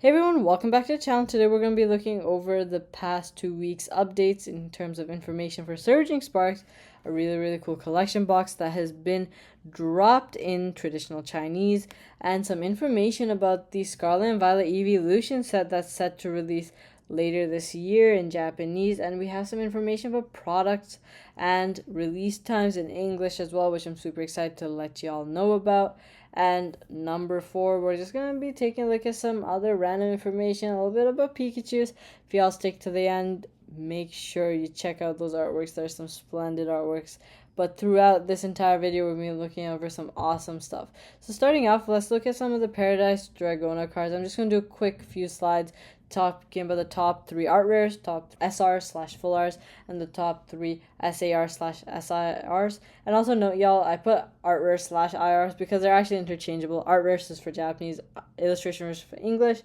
Hey everyone, welcome back to the channel. Today we're going to be looking over the past 2 weeks updates in terms of information for Surging Sparks, a really cool collection box that has been dropped in traditional Chinese, and some information about the Scarlet and Violet Eeveelutions set that's set to release later this year in Japanese, and we have some information about products and release times in English as well, which I'm super excited to let y'all know about. And number 4, we're just going to be taking a look at some other random information, a little bit about Pikachu's. If y'all stick to the end, make sure you check out those artworks. There's some splendid artworks. But throughout this entire video, we're going to be looking over some awesome stuff. So starting off, let's look at some of the Paradise Dragona cards. I'm just going to do a quick few slides talking about the top 3 art rares, top SR/full Rs, and the top 3 SAR/SIRs. And also note, y'all, I put art rares/IRs because they're actually interchangeable. Art rares is for Japanese, illustration rares for English.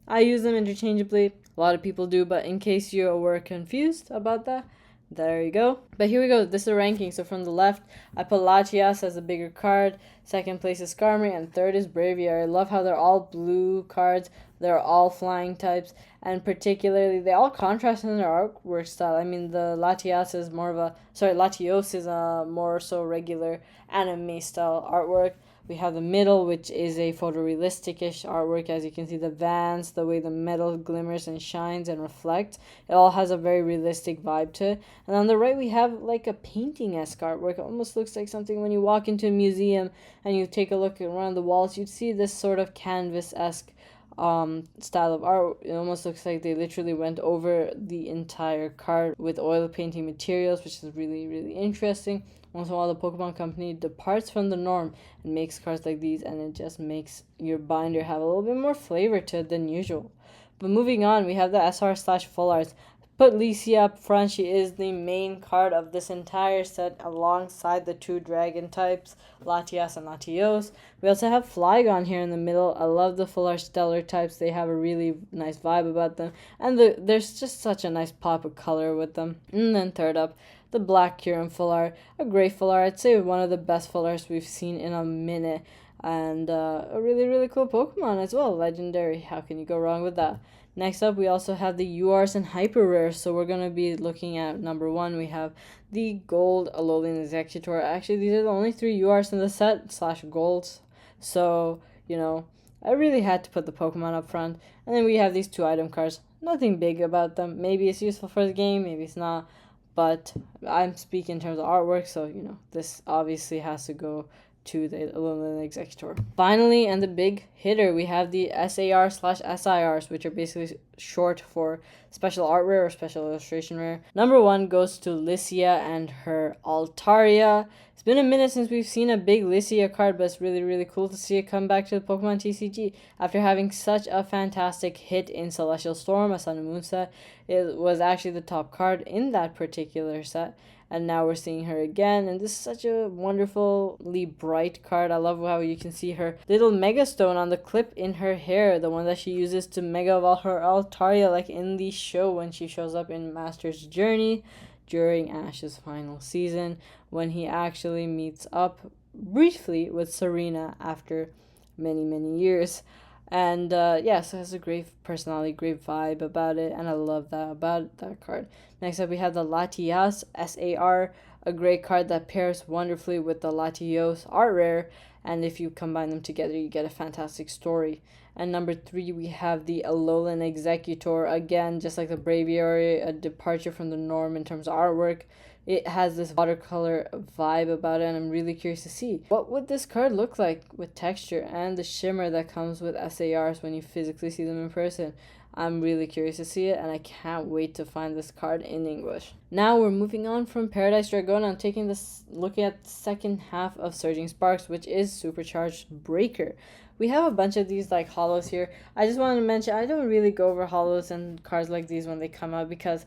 I use them interchangeably. A lot of people do, but in case you were confused about that, there you go. But here we go. This is the ranking. So from the left, I put Latias as a bigger card. Second place is Skarmory, and third is Braviary. I love how they're all blue cards. They're all flying types, and particularly they all contrast in their artwork style. I mean, the Latios is Latios is a more so regular anime style artwork. We have the middle, which is a photorealistic-ish artwork. As you can see, the vans, the way the metal glimmers and shines and reflects. It all has a very realistic vibe to it. And on the right, we have like a painting-esque artwork. It almost looks like something when you walk into a museum and you take a look around the walls, you'd see this sort of canvas-esque style of art. It almost looks like they literally went over the entire card with oil painting materials, which is really interesting. Once in a while, the Pokemon company departs from the norm and makes cards like these, and it just makes your binder have a little bit more flavor to it than usual. But moving on, we have the SR/full Arts. Put Licia up front. She is the main card of this entire set alongside the 2 dragon types, Latias and Latios. We also have Flygon here in the middle. I love the full art stellar types. They have a really nice vibe about them, and there's just such a nice pop of color with them. And then third up, the Black Kyurem full art, a great full art. I'd say one of the best full arts we've seen in a minute, and a really cool Pokemon as well, legendary. How can you go wrong with that? Next up, we also have the URs and hyper rares. So we're going to be looking at number 1. We have the gold Alolan Executor. Actually, these are the only 3 URs in the set /golds. So, I really had to put the Pokemon up front. And then we have these 2 item cards. Nothing big about them. Maybe it's useful for the game, maybe it's not. But I'm speaking in terms of artwork, so, this obviously has to go to the Alolan Executor. Finally, and the big hitter, we have the SAR/SIRs, which are basically short for special art rare or special illustration rare. Number 1 goes to Licia and her Altaria. It's been a minute since we've seen a big Licia card, but it's really cool to see it come back to the Pokemon TCG after having such a fantastic hit in Celestial Storm, a Sun and Moon set. It was actually the top card in that particular set, and now we're seeing her again, and this is such a wonderfully bright card. I love how you can see her little Mega Stone on the clip in her hair, the one that she uses to Mega Evolve her Altaria, like in the show when she shows up in Master's Journey during Ash's final season, when he actually meets up briefly with Serena after many years. And so it has a great personality, great vibe about it, and I love that about that card. Next up, we have the Latias SAR, a great card that pairs wonderfully with the Latios art rare, and if you combine them together, you get a fantastic story. And number 3, we have the Alolan Executor. Again, just like the Braviary, a departure from the norm in terms of artwork. It has this watercolor vibe about it, and I'm really curious to see what would this card look like with texture and the shimmer that comes with SARs when you physically see them in person. I'm really curious to see it, and I can't wait to find this card in English. Now we're moving on from Paradise Dragona and taking this looking at the second half of Surging Sparks, which is Supercharged Breaker. We have a bunch of these like holos here. I just wanted to mention, I don't really go over holos and cards like these when they come out because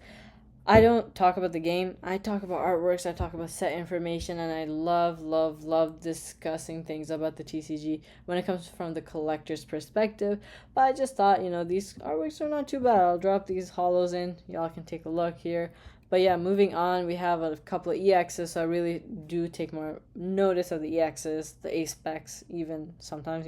I don't talk about the game. I talk about artworks, I talk about set information, and I love discussing things about the TCG when it comes from the collector's perspective. But I just thought, these artworks are not too bad. I'll drop these holos in. Y'all can take a look here. But yeah, moving on, we have a couple of EXs, so I really do take more notice of the EXs, the A specs, even sometimes,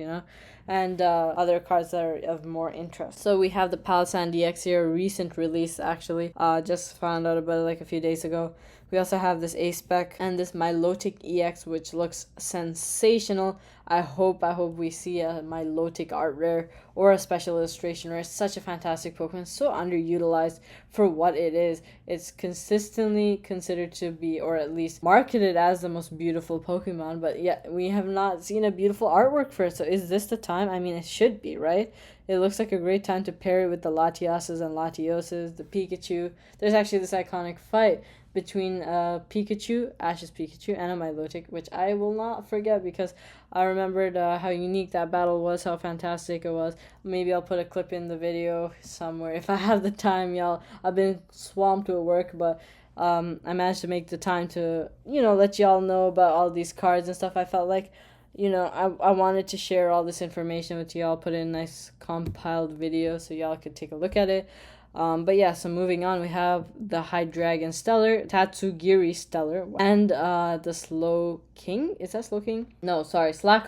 and other cards that are of more interest. So we have the Palisand EX here, a recent release actually. Just found out about it like a few days ago. We also have this A spec and this Milotic EX, which looks sensational. I hope we see a Milotic art rare or a special illustration rare. It's such a fantastic Pokemon, so underutilized for what it is. It's consistently considered to be, or at least marketed as, the most beautiful Pokemon, but yet we have not seen a beautiful artwork for it. So is this the time? I mean, it should be, right? It looks like a great time to pair it with the Latiases and Latioses, the Pikachu. There's actually this iconic fight between Pikachu, Ash's Pikachu, and a Milotic, which I will not forget because I remembered how unique that battle was, how fantastic it was. Maybe I'll put a clip in the video somewhere if I have the time, y'all. I've been swamped with work, but I managed to make the time to, let y'all know about all these cards and stuff. I felt like, I wanted to share all this information with y'all, put in a nice compiled video so y'all could take a look at it. But yeah, so moving on, we have the Hydreigon Stellar, Tatsugiri Stellar, and the Slow King. Is that Slow King? No, sorry, Slack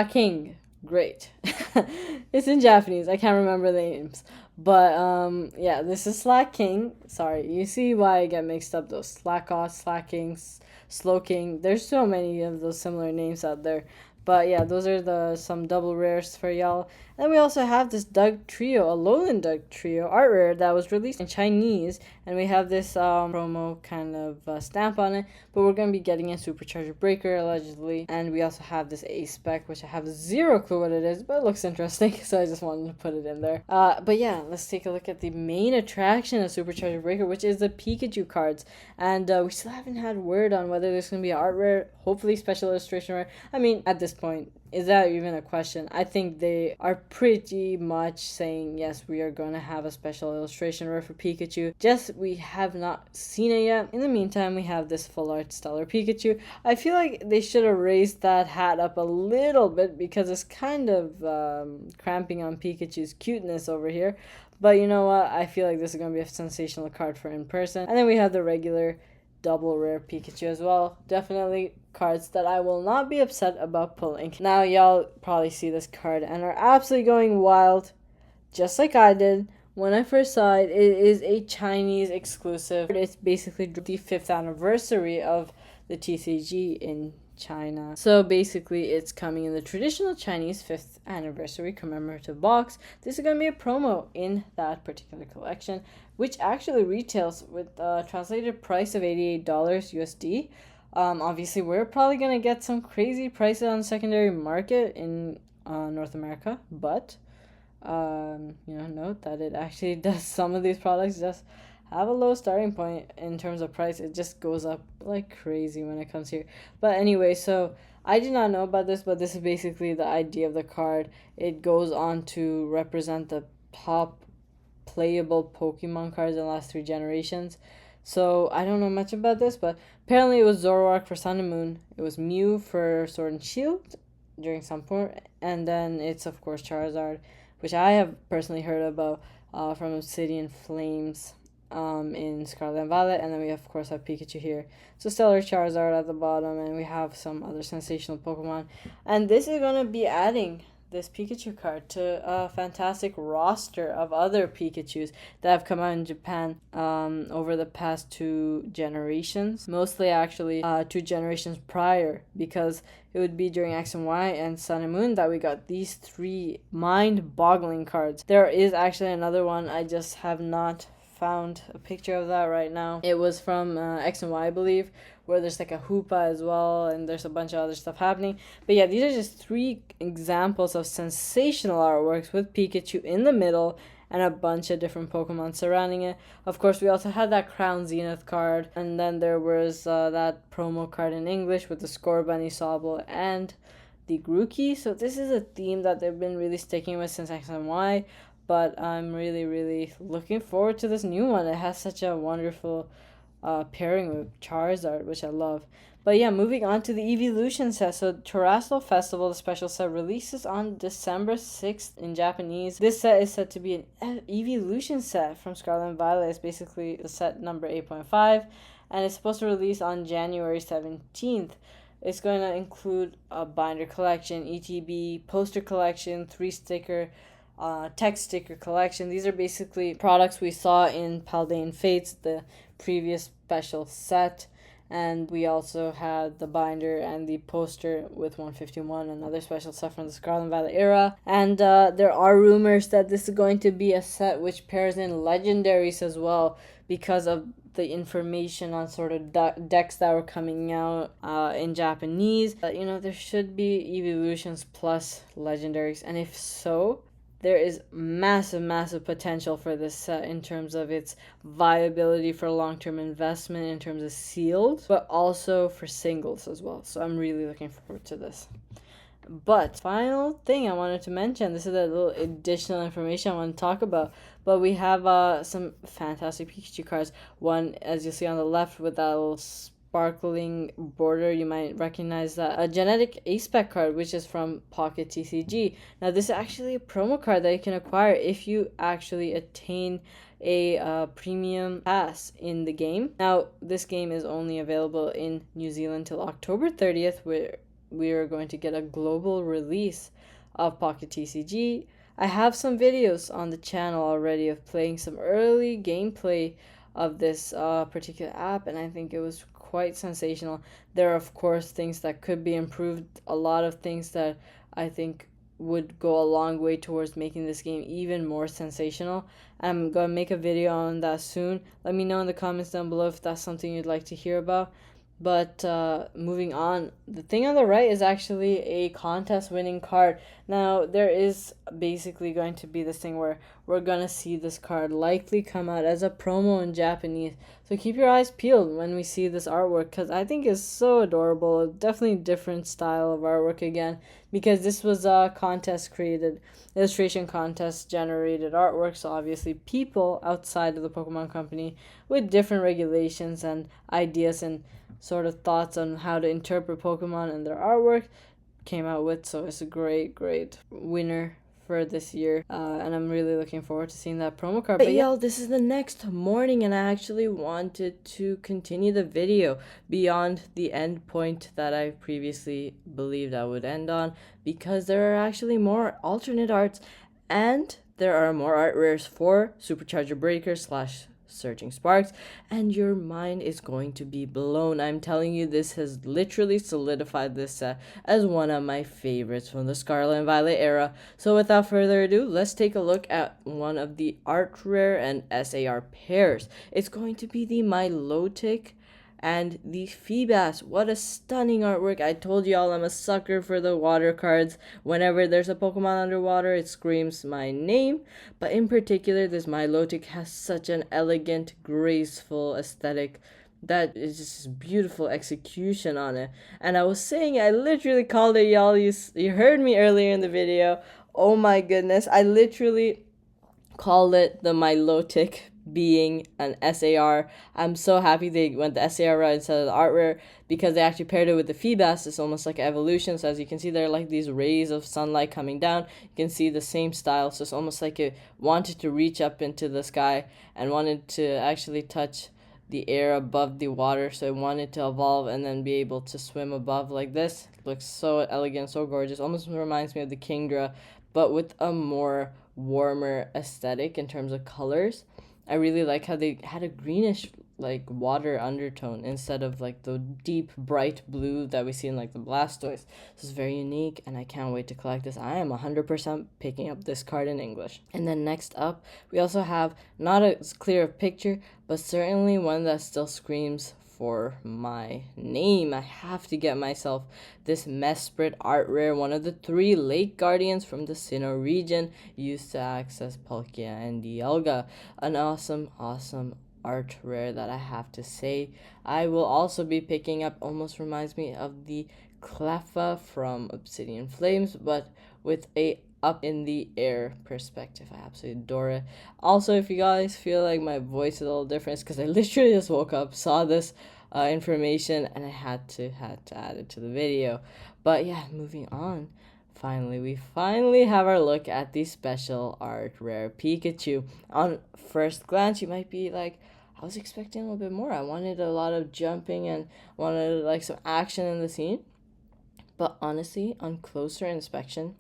King. Great. It's in Japanese. I can't remember the names. But yeah, this is Slack King. Sorry, you see why I get mixed up, those Slack King, Slow King. There's so many of those similar names out there. But yeah, those are some double rares for y'all. And we also have this Doug Trio, a Alolan Doug Trio art rare that was released in Chinese. And we have this promo kind of stamp on it. But we're going to be getting a Supercharged Breaker, allegedly. And we also have this A spec, which I have zero clue what it is, but it looks interesting. So I just wanted to put it in there. But yeah, let's take a look at the main attraction of Supercharged Breaker, which is the Pikachu cards. And we still haven't had word on whether there's going to be an art rare, hopefully special illustration rare. I mean, at this point, is that even a question? I think they are pretty much saying, yes, we are going to have a special illustration rare for Pikachu. Just, we have not seen it yet. In the meantime, we have this full art Stellar Pikachu. I feel like they should have raised that hat up a little bit because it's kind of cramping on Pikachu's cuteness over here. But you know what? I feel like this is going to be a sensational card for in person. And then we have the regular double rare Pikachu as well. Definitely cards that I will not be upset about pulling. Now y'all probably see this card and are absolutely going wild, just like I did when I first saw it. It is a Chinese exclusive. It's basically the 5th anniversary of the TCG in China. So basically it's coming in the traditional Chinese 5th anniversary commemorative box. This is going to be a promo in that particular collection, which actually retails with a translated price of $88 USD. Obviously we're probably going to get some crazy prices on the secondary market in North America, but note that it actually does, some of these products just have a low starting point in terms of price. It just goes up like crazy when it comes here. But anyway, so I did not know about this, but this is basically the idea of the card. It goes on to represent the top playable Pokemon cards in the last 3 generations. So I don't know much about this, but apparently it was Zoroark for Sun and Moon. It was Mew for Sword and Shield during some point, and then it's of course Charizard, which I have personally heard about from Obsidian Flames in Scarlet and Violet. And then we of course have Pikachu here. So Stellar Charizard at the bottom, and we have some other sensational Pokemon. And this is going to be adding this Pikachu card to a fantastic roster of other Pikachus that have come out in Japan over the past 2 generations. Mostly actually 2 generations prior, because it would be during X and Y and Sun and Moon that we got these 3 mind-boggling cards. There is actually another one, I just have not found a picture of that right now. It was from X and Y, I believe, where there's like a Hoopa as well, and there's a bunch of other stuff happening. But yeah, these are just 3 examples of sensational artworks with Pikachu in the middle and a bunch of different Pokemon surrounding it. Of course, we also had that Crown Zenith card, and then there was that promo card in English with the Scorbunny, Sobble, and the Grookey. So this is a theme that they've been really sticking with since X and Y. But I'm really, really looking forward to this new one. It has such a wonderful pairing with Charizard, which I love. But But yeah, moving on to the Eeveelutions set. So Terrestrial Festival, the special set, releases on December 6th in Japanese. This set is said to be an Eeveelution set from Scarlet and Violet. It's basically the set number 8.5, and it's supposed to release on January 17th. It's going to include a binder collection, ETB, poster collection, 3-sticker, text sticker collection. These are basically products we saw in Paldean Fates, the previous special set. And we also had the binder and the poster with 151, another special set from the Scarlet and Violet era. And there are rumors that this is going to be a set which pairs in legendaries as well, because of the information on sort of decks that were coming out in Japanese. There should be Eeveelutions plus legendaries, and if so, there is massive potential for this set in terms of its viability for long-term investment, in terms of sealed, but also for singles as well. So I'm really looking forward to this. But final thing I wanted to mention, this is a little additional information I want to talk about, but we have some fantastic Pikachu cards. One, as you see on the left, with that little sparkling border, you might recognize that. A genetic A-Spec card, which is from Pocket TCG. Now this is actually a promo card that you can acquire if you actually attain a premium pass in the game. Now this game is only available in New Zealand till October 30th, where we are going to get a global release of Pocket TCG. I have some videos on the channel already of playing some early gameplay of this particular app, and I think it was quite sensational. There are, of course, things that could be improved, a lot of things that I think would go a long way towards making this game even more sensational. I'm going to make a video on that soon. Let me know in the comments down below if that's something you'd like to hear about. But moving on, the thing on the right is actually a contest winning card. Now there is basically going to be this thing where we're going to see this card likely come out as a promo in Japanese. So keep your eyes peeled when we see this artwork, because I think it's so adorable. Definitely different style of artwork again, because this was a contest created, illustration contest generated artwork. So obviously people outside of the Pokemon company with different regulations and ideas and sort of thoughts on how to interpret Pokemon and their artwork came out with. So it's a great winner for this year, and I'm really looking forward to seeing that promo card. But y'all, this is the next morning, and I actually wanted to continue the video beyond the end point that I previously believed I would end on, because there are actually more alternate arts, and there are more art rares for Supercharged Breaker / Searching Sparks, and your mind is going to be blown. I'm telling you, this has literally solidified this set as one of my favorites from the Scarlet and Violet era. So without further ado, let's take a look at one of the art rare and SAR pairs. It's going to be the Milotic and the Feebas. What a stunning artwork. I told y'all I'm a sucker for the water cards. Whenever there's a Pokemon underwater, it screams my name. But in particular, this Milotic has such an elegant, graceful aesthetic that is just beautiful execution on it. And I was saying, I literally called it, y'all. You heard me earlier in the video. Oh my goodness. I literally called it the Milotic being an SAR. I'm so happy they went the SAR route instead of the art rare, because they actually paired it with the Feebas. It's almost like evolution. So as you can see, there are like these rays of sunlight coming down. You can see the same style. So it's almost like it wanted to reach up into the sky and wanted to actually touch the air above the water. So it wanted to evolve and then be able to swim above like this. It looks so elegant, so gorgeous. Almost reminds me of the Kingdra, but with a more warmer aesthetic in terms of colors. I really like how they had a greenish like water undertone instead of like the deep bright blue that we see in like the Blastoise. This is very unique, and I can't wait to collect this. I am 100% picking up this card in English. And then next up, we also have not as clear a picture, but certainly one that still screams for my name. I have to get myself this Mesprit art rare, one of the 3 Lake Guardians from the Sinnoh region, used to access Palkia and Dialga. An awesome art rare that I have to say. I will also be picking up, almost reminds me of the Cleffa from Obsidian Flames, but with a up in the air perspective. I absolutely adore it. Also, if you guys feel like my voice is a little different, it's because I literally just woke up, saw this information, and I had to add it to the video. But yeah, moving on. Finally, we finally have our look at the special art rare Pikachu. On first glance, you might be like, I was expecting a little bit more. I wanted a lot of jumping and wanted like some action in the scene. But honestly, on closer inspection,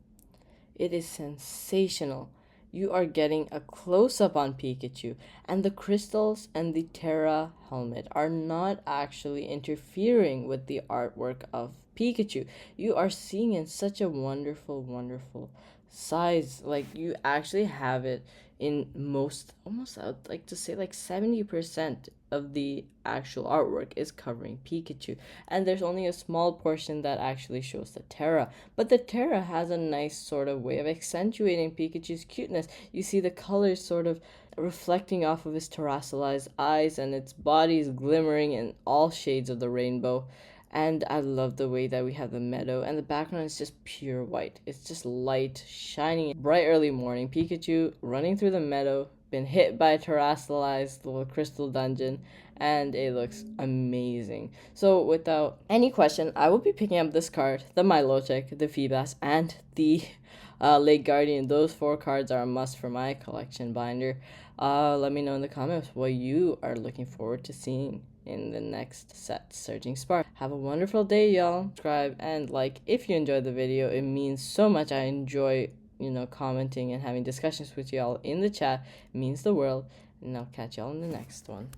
it is sensational. You are getting a close up on Pikachu, and the crystals and the Terra helmet are not actually interfering with the artwork of Pikachu. You are seeing in such a wonderful, wonderful size. Like, you actually have it in most, almost I'd like to say like 70% of the actual artwork is covering Pikachu, and there's only a small portion that actually shows the Terra. But the Terra has a nice sort of way of accentuating Pikachu's cuteness. You see the colors sort of reflecting off of his terrasolized eyes, and its body is glimmering in all shades of the rainbow. And I love the way that we have the meadow, and the background is just pure white. It's just light, shining, bright early morning. Pikachu running through the meadow, been hit by a terrasolized little crystal dungeon, and it looks amazing. So without any question, I will be picking up this card, the Milotic, the Feebas, and the Lake Guardian. Those 4 cards are a must for my collection binder. Let me know in the comments what you are looking forward to seeing in the next set, Surging Spark. Have a wonderful day, y'all. Subscribe and like if you enjoyed the video. It means so much. I enjoy, commenting and having discussions with y'all in the chat. It means the world. And I'll catch y'all in the next one.